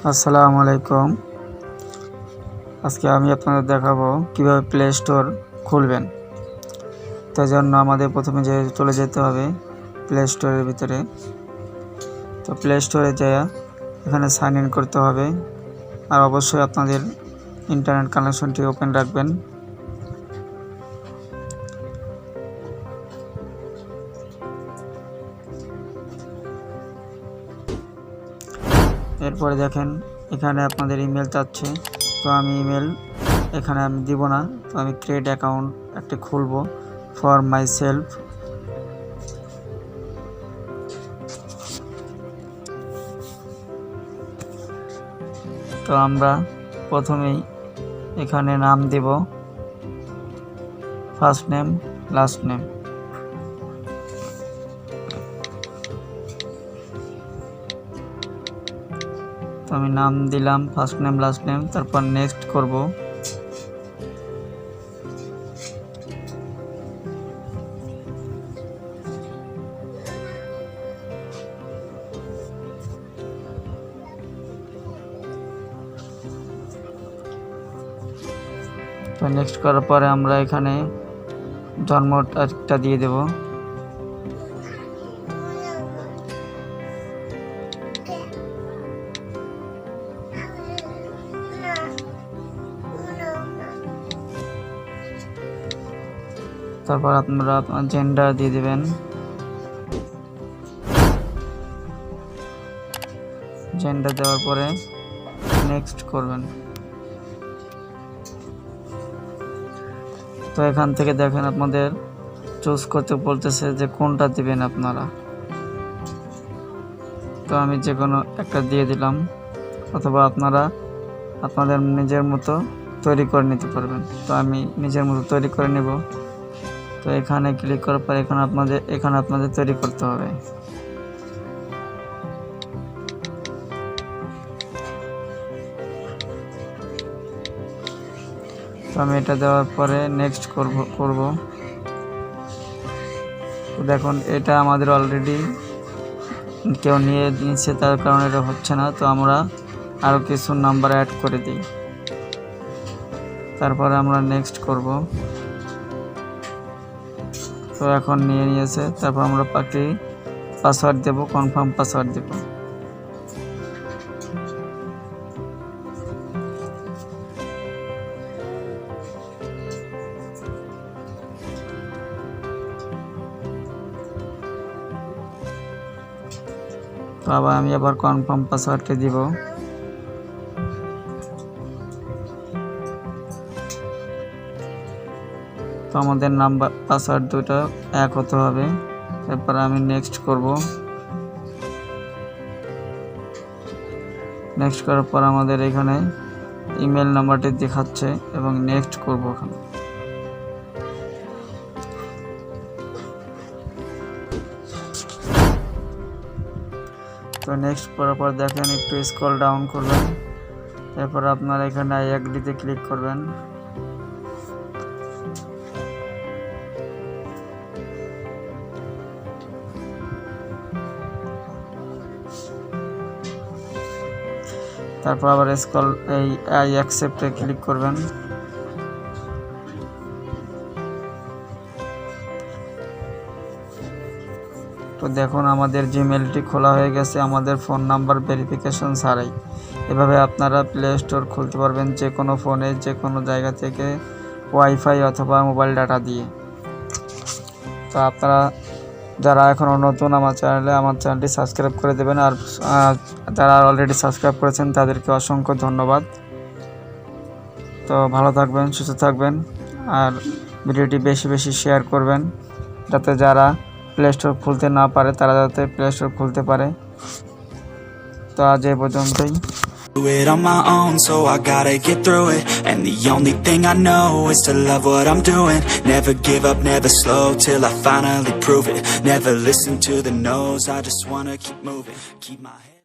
আসসালামু আলাইকুম। আজকে আমি আপনাদের দেখাবো কিভাবে প্লে স্টোর খুলবেন। তার জন্য আমাদের প্রথমে চলে যেতে হবে প্লে স্টোরের ভিতরে। তো প্লে স্টোরে যাওয়া এখানে সাইন ইন করতে হবে, আর অবশ্যই আপনাদের ইন্টারনেট কানেকশনটি ওপেন রাখবেন। এরপরে দেখেন এখানে আপনাদের ইমেল চাচ্ছে, তো আমি ইমেল এখানে আমি দিব না। তো আমি ক্রিয়েট অ্যাকাউন্ট একটা খুলব ফর মাই সেলফ। তো আমরা প্রথমেই এখানে নাম দেব ফার্স্ট নেম লাস্ট নেম। তো আমি নাম দিলাম ফার্স্ট নেম লাস্ট নেম, তারপর নেক্সট করব। তো নেক্সট করার পরে আমরা এখানে জন্ম তারিখটা দিয়ে দেব। তারপর আপনারা আপনার জেন্ডার দিয়ে দেবেন। জেন্ডার দেওয়ার পরে নেক্সট করবেন। তো এখান থেকে দেখেন আপনাদের চুজ করতে বলতেছে যে কোনটা দিবেন আপনারা। তো আমি যে কোনো একটা দিয়ে দিলাম, অথবা আপনারা আপনাদের নিজের মতো তৈরি করে নিতে পারবেন। তো আমি নিজের মতো তৈরি করে নেব। তো এখানে ক্লিক করার পর এখানে আপনাদের তৈরি করতে হবে। তো আমি এটা দেওয়ার পরে নেক্সট করব। তো দেখুন এটা আমাদের অলরেডি কেউ নিয়ে নিচ্ছে, তার কারণে এটা হচ্ছে না। তো আমরা আরও কিছু নাম্বার অ্যাড করে দিই, তারপরে আমরা নেক্সট করব। তো এখন নিয়ে নিয়েছে, তারপর আমরা বাকি পাসওয়ার্ড দেব, কনফার্ম পাসওয়ার্ড দেব। তো আমি আবার কনফার্ম পাসওয়ার্ডটি দিব। তো আমাদের নাম্বার পাসওয়ার্ড দুটো এক হতে হবে। তারপর আমি নেক্সট করব। নেক্সট করার পর আমাদের এখানে ইমেল নাম্বারটি দেখাচ্ছে এবং নেক্সট করব ওখানে। তো নেক্সট করার পর দেখেন একটু স্ক্রল ডাউন করবেন, তারপর আপনারা এখানে আই এগ্রিতে ক্লিক করবেন। তারপর আবার এই আই অ্যাকসেপ্টে ক্লিক করবেন। তো দেখুন আমাদের জিমেলটি খোলা হয়ে গেছে আমাদের ফোন নাম্বার ভেরিফিকেশন ছাড়াই। এভাবে আপনারা প্লে স্টোর খুলতে পারবেন যে কোনো ফোনে, যে কোনো জায়গা থেকে, ওয়াইফাই অথবা মোবাইল ডাটা দিয়ে। তো আপনারা যারা এখনও নতুন আমার চ্যানেলটি সাবস্ক্রাইব করে দেবেন, আর যারা অলরেডি সাবস্ক্রাইব করেছেন তাদেরকে অসংখ্য ধন্যবাদ। তো ভালো থাকবেন, সুস্থ থাকবেন, আর ভিডিওটি বেশি বেশি শেয়ার করবেন, যাতে যারা প্লে স্টোর খুলতে না পারে তারা যাতে প্লে স্টোর খুলতে পারে। তো আজ এই পর্যন্তই। Do it on my own, so I gotta get through it. And the only thing I know is to love what I'm doing. Never give up, never slow, till I finally prove it. Never listen to the no's, I just wanna keep moving. Keep my head